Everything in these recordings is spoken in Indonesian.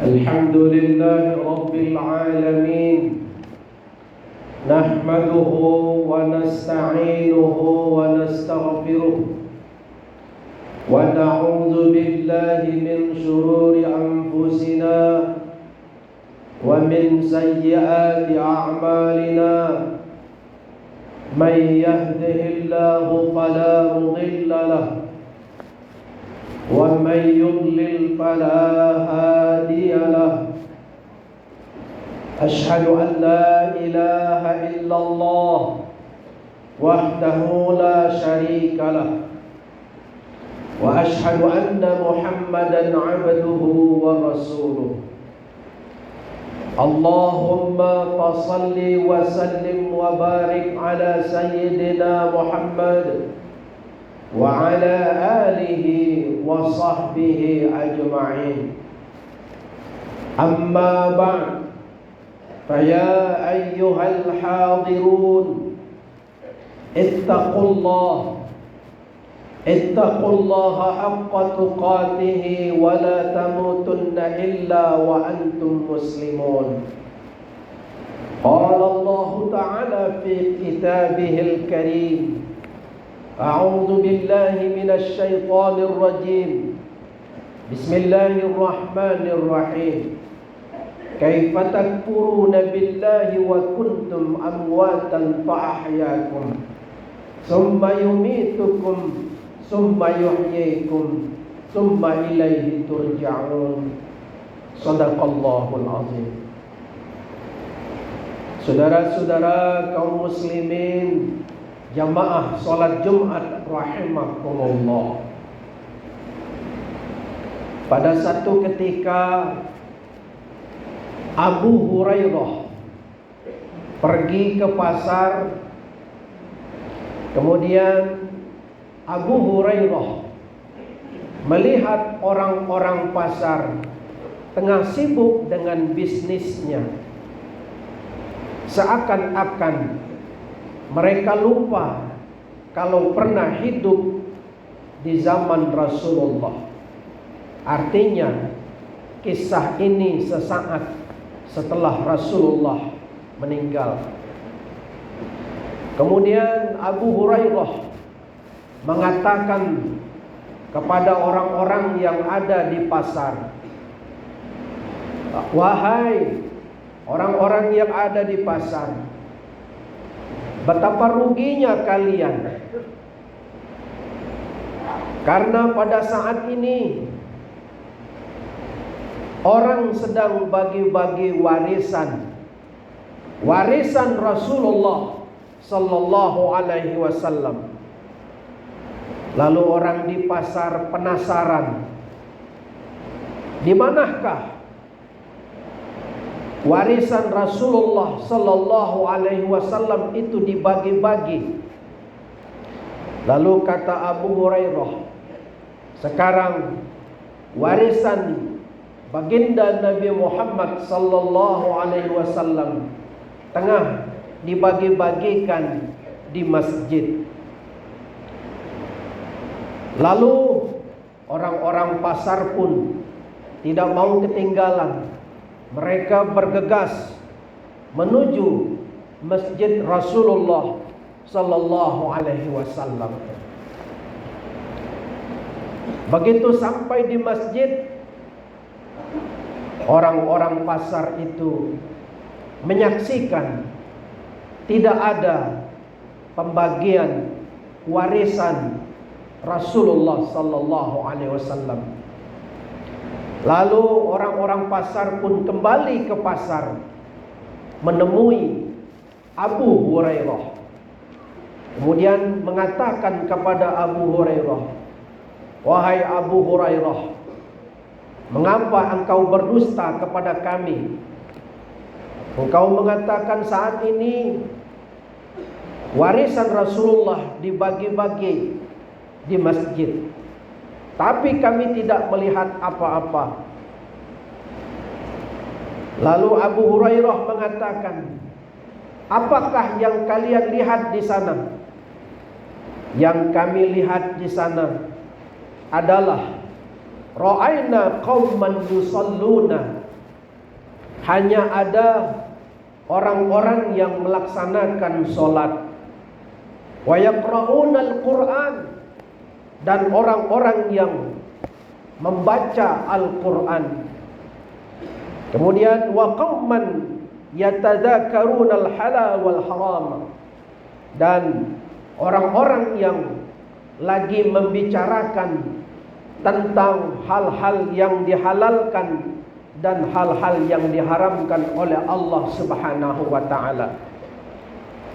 Alhamdulillah Rabbil Alamin. Nahmaduhu wa nasta'inuhu wa nastaghfiruh wa na'udzu billahi min shururi anfusina wa min sayyiati a'malina. Man yahdihillahu fala mudilla lahu ومن يضلل فلا هادي له. أشهد أن لا إله إلا الله وحده لا شريك له وأشهد أن محمدا عبده ورسوله. اللهم صل وسلم وبارك على سيدنا محمد وعلى آله وصحبه أجمعين. أما بعد، فيا أيها الحاضرون اتقوا الله حق تقاته ولا تموتن إلا وأنتم مسلمون. قال الله تعالى في كتابه الكريم: أعوذ بالله من الشيطان الرجيم. بسم الله الرحمن الرحيم. كيف تكفرون بالله وكنتم أمواتا فأحياكم ثم يميتكم ثم يحييكم ثم إليه ترجعون. صدق Allahul Azim. Saudara-saudara kaum muslimin, jamaah sholat Jumat rahimakumullah. Pada satu ketika Abu Hurairah pergi ke pasar. Kemudian Abu Hurairah melihat orang-orang pasar tengah sibuk dengan bisnisnya. Seakan-akan mereka lupa kalau pernah hidup di zaman Rasulullah. Artinya kisah ini sesaat setelah Rasulullah meninggal. Kemudian Abu Hurairah mengatakan kepada orang-orang yang ada di pasar, "Wahai orang-orang yang ada di pasar, betapa ruginya kalian. Karena pada saat ini orang sedang bagi-bagi warisan Rasulullah sallallahu alaihi wasallam. Lalu orang di pasar penasaran, di manakah warisan Rasulullah sallallahu alaihi wasallam itu dibagi-bagi? Lalu kata Abu Hurairah, sekarang warisan baginda Nabi Muhammad sallallahu alaihi wasallam tengah dibagi-bagikan di masjid. Lalu orang-orang pasar pun tidak mau ketinggalan. Mereka bergegas menuju masjid Rasulullah sallallahu alaihi wasallam. Begitu sampai di masjid, Orang-orang pasar itu menyaksikan tidak ada pembagian warisan Rasulullah sallallahu alaihi wasallam. Lalu orang-orang pasar pun kembali ke pasar menemui Abu Hurairah. Kemudian mengatakan kepada Abu Hurairah, "Wahai Abu Hurairah, mengapa engkau berdusta kepada kami? Engkau mengatakan saat ini warisan Rasulullah dibagi-bagi di masjid, tapi kami tidak melihat apa-apa." Lalu Abu Hurairah mengatakan, "Apakah yang kalian lihat di sana?" "Yang kami lihat di sana adalah ra'aina qauman yusalluna." Hanya ada orang-orang yang melaksanakan sholat, wa yaqra'una al-Qur'an, dan orang-orang yang membaca Al-Quran. Kemudian wa qauman yatadzakaruna al-halal wal haram, dan orang-orang yang lagi membicarakan tentang hal-hal yang dihalalkan dan hal-hal yang diharamkan oleh Allah Subhanahu wa taala.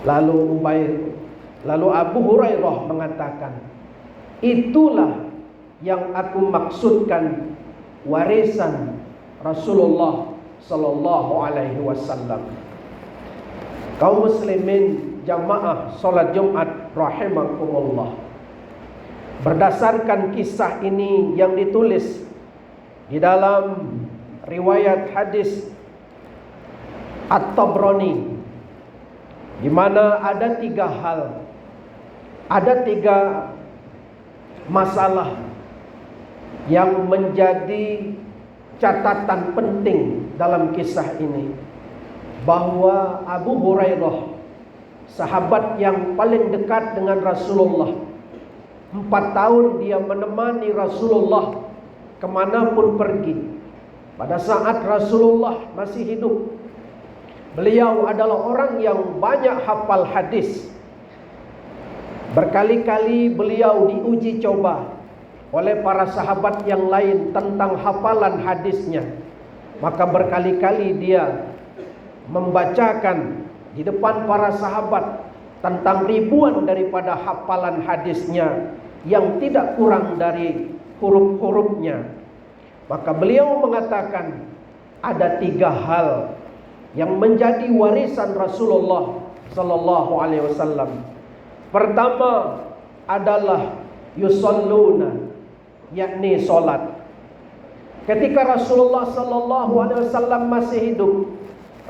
Lalu Abu Hurairah mengatakan, "Itulah yang aku maksudkan warisan Rasulullah sallallahu alaihi wasallam." Kaum muslimin jamaah salat Jumat rahimakumullah, berdasarkan kisah ini yang ditulis di dalam riwayat hadis At-Tabrani, di mana ada tiga masalah yang menjadi catatan penting dalam kisah ini. Bahwa Abu Hurairah, sahabat yang paling dekat dengan Rasulullah, 4 tahun dia menemani Rasulullah kemanapun pergi. Pada saat Rasulullah masih hidup, beliau adalah orang yang banyak hafal hadis. Berkali-kali beliau diuji coba oleh para sahabat yang lain tentang hafalan hadisnya. Maka berkali-kali dia membacakan di depan para sahabat tentang ribuan daripada hafalan hadisnya yang tidak kurang dari huruf-hurufnya. Maka beliau mengatakan ada 3 hal yang menjadi warisan Rasulullah sallallahu alaihi wasallam. Pertama adalah yusalluna, yakni salat. Ketika Rasulullah sallallahu alaihi wasallam masih hidup,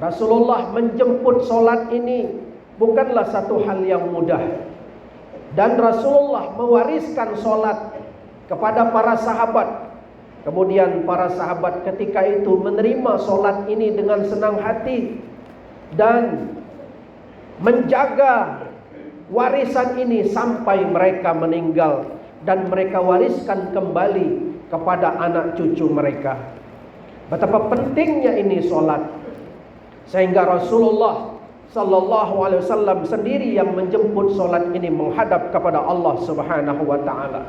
Rasulullah menjemput salat ini bukanlah satu hal yang mudah. Dan Rasulullah mewariskan salat kepada para sahabat. Kemudian para sahabat ketika itu menerima salat ini dengan senang hati dan menjaga warisan ini sampai mereka meninggal, dan mereka wariskan kembali kepada anak cucu mereka. Betapa pentingnya ini salat, sehingga Rasulullah sallallahu alaihi wasallam sendiri yang menjemput salat ini menghadap kepada Allah Subhanahu wa taala.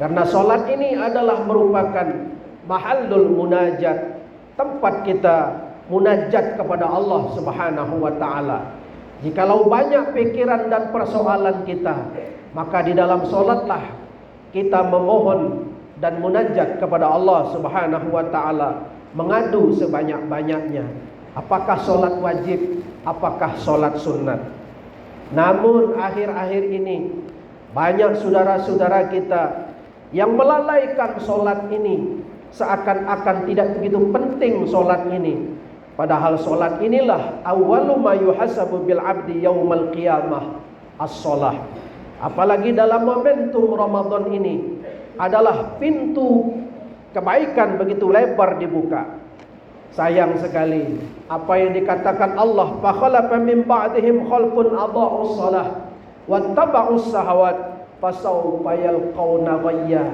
Karena salat ini adalah merupakan mahallul munajat, tempat kita munajat kepada Allah Subhanahu wa taala. Jikalau banyak pikiran dan persoalan kita, maka di dalam salatlah kita memohon dan munajat kepada Allah Subhanahu wa taala, mengadu sebanyak-banyaknya. Apakah salat wajib, apakah salat sunat. Namun akhir-akhir ini banyak saudara-saudara kita yang melalaikan salat ini, seakan-akan tidak begitu penting salat ini. Padahal salat inilah awwalu ma yuhasabu bil abdi yaumal qiyamah, as-shalah. Apalagi dalam momentum Ramadan ini adalah pintu kebaikan begitu lebar dibuka. Sayang sekali apa yang dikatakan Allah, fa khalafa min ba'dihim khalfun adha'us shalah wattaba'us shahawat fasawfa yalqauna ghayya.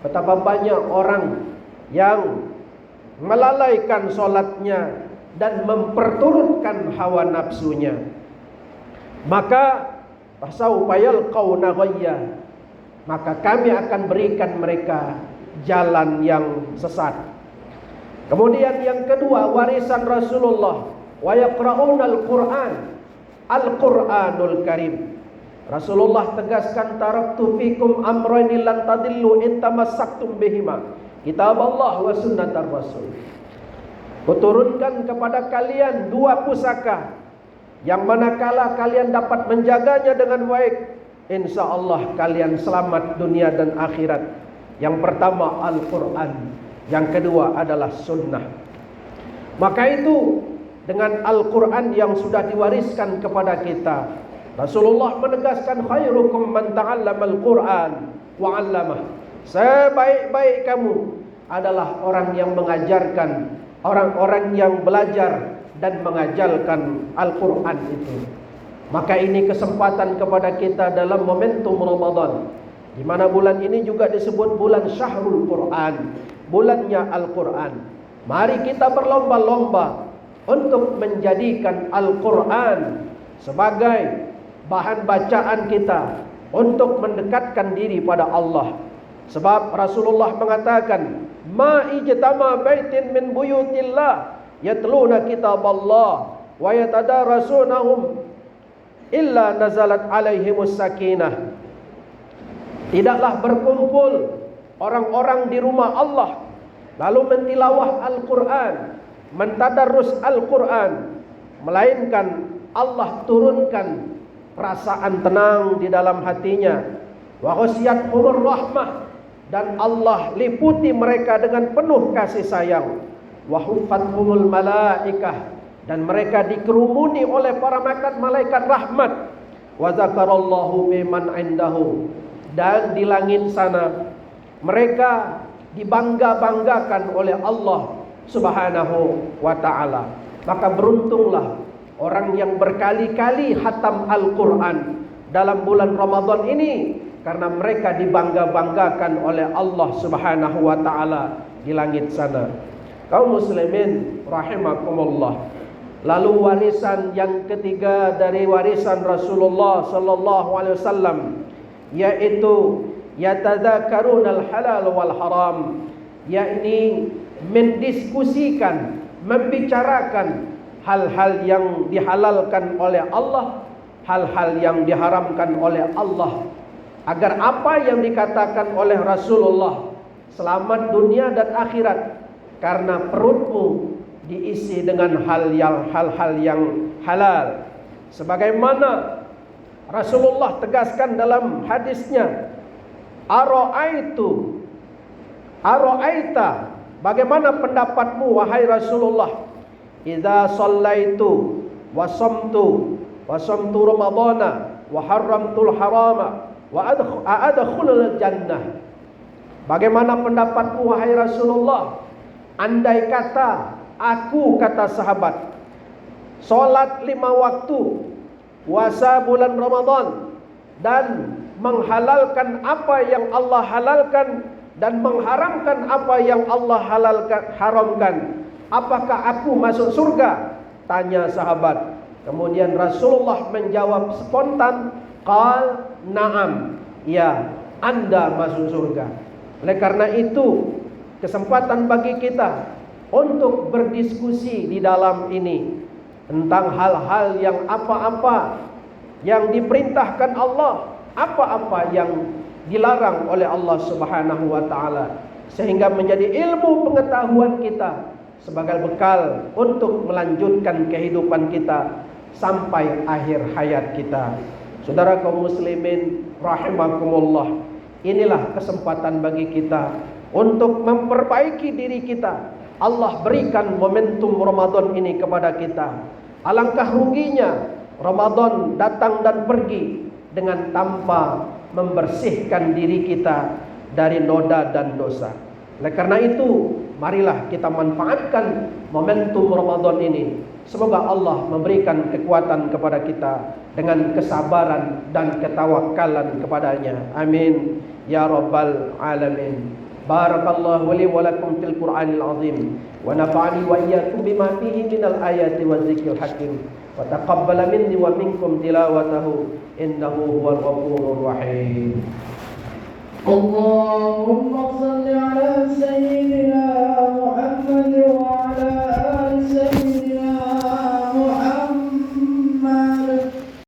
Betapa banyak orang yang melalaikan solatnya, dan memperturutkan hawa nafsunya, maka fasawfa yalqawna ghayya, maka kami akan berikan mereka jalan yang sesat. Kemudian yang kedua, warisan Rasulullah, wa yaqra'unal Qur'an, Al-Qur'anul Karim. Rasulullah tegaskan, taraktu fikum amrayni lan tadillu in tamassaktum bihima, kitab Allah wa sunnatar Rasul. Kuturunkan kepada kalian dua pusaka, yang manakala kalian dapat menjaganya dengan baik, insya Allah kalian selamat dunia dan akhirat. Yang pertama Al-Quran, yang kedua adalah sunnah. Maka itu dengan Al-Quran yang sudah diwariskan kepada kita, Rasulullah menegaskan, khairukum man ta'allamal Quran wa 'allamah. Sebaik-baik kamu adalah orang yang mengajarkan, orang-orang yang belajar dan mengajarkan Al-Quran itu. Maka ini kesempatan kepada kita dalam momentum Ramadan, di mana bulan ini juga disebut bulan Syahrul Quran, bulannya Al-Quran. Mari kita berlomba-lomba untuk menjadikan Al-Quran sebagai bahan bacaan kita untuk mendekatkan diri pada Allah. Sebab Rasulullah mengatakan, ma ijtama baitin min buyutillah yatluna kitaballah wa yatadarrasunahum illa nazalat alaihimus sakinah. Tidaklah berkumpul orang-orang di rumah Allah lalu mentilawah Al-Quran, mentadarrus Al-Quran, melainkan Allah turunkan perasaan tenang di dalam hatinya, wa ghasyiyatuhur rahmah, dan Allah liputi mereka dengan penuh kasih sayang, wa huffathumul malaikah, dan mereka dikerumuni oleh para malaikat rahmat, wa zakarallahu biman indahu, dan di langit sana mereka dibangga-banggakan oleh Allah Subhanahu wa ta'ala. Maka beruntunglah orang yang berkali-kali khatam Al-Quran dalam bulan Ramadan ini, karena mereka dibangga-banggakan oleh Allah Subhanahu wa ta'ala di langit sana. Kaum muslimin rahimakumullah. Lalu warisan yang ketiga dari warisan Rasulullah sallallahu alaihi wasallam, yaitu yatadzakarunal halal wal haram, yakni mendiskusikan, membicarakan hal-hal yang dihalalkan oleh Allah, hal-hal yang diharamkan oleh Allah, agar apa yang dikatakan oleh Rasulullah selamat dunia dan akhirat, karena perutmu diisi dengan hal-hal yang halal. Sebagaimana Rasulullah tegaskan dalam hadisnya, Ara'aita, bagaimana pendapatmu wahai Rasulullah, idza shallaitu wa samtu ramadhana wa haramtul harama wa adkhulul jannah. Bagaimana pendapatmu wahai Rasulullah, andai kata aku, kata sahabat, salat 5 waktu, puasa bulan Ramadan, dan menghalalkan apa yang Allah halalkan dan mengharamkan apa yang Allah haramkan, apakah aku masuk surga? Tanya sahabat. Kemudian Rasulullah menjawab spontan, qal na'am, ya, Anda masuk surga. Oleh karena itu, kesempatan bagi kita untuk berdiskusi di dalam ini tentang hal-hal yang apa-apa yang diperintahkan Allah, apa-apa yang dilarang oleh Allah Subhanahu wa ta'ala, sehingga menjadi ilmu pengetahuan kita sebagai bekal untuk melanjutkan kehidupan kita sampai akhir hayat kita. Saudara kaum muslimin rahimakumullah, inilah kesempatan bagi kita untuk memperbaiki diri kita. Allah berikan momentum Ramadan ini kepada kita. Alangkah ruginya Ramadan datang dan pergi dengan tanpa membersihkan diri kita dari noda dan dosa. Oleh karena itu, marilah kita manfaatkan momentum Ramadan ini. Semoga Allah memberikan kekuatan kepada kita dengan kesabaran dan ketawakalan kepadanya. Amin ya rabbal alamin. Barakallahu li wa lakum fil Qur'anil azim wa nafa'ani wa iyyakum bima fihi minal ayati wadzikril hakim wa taqabbala minni wa minkum tilawatahu innahu huwal ghafurur rahim. Allahumma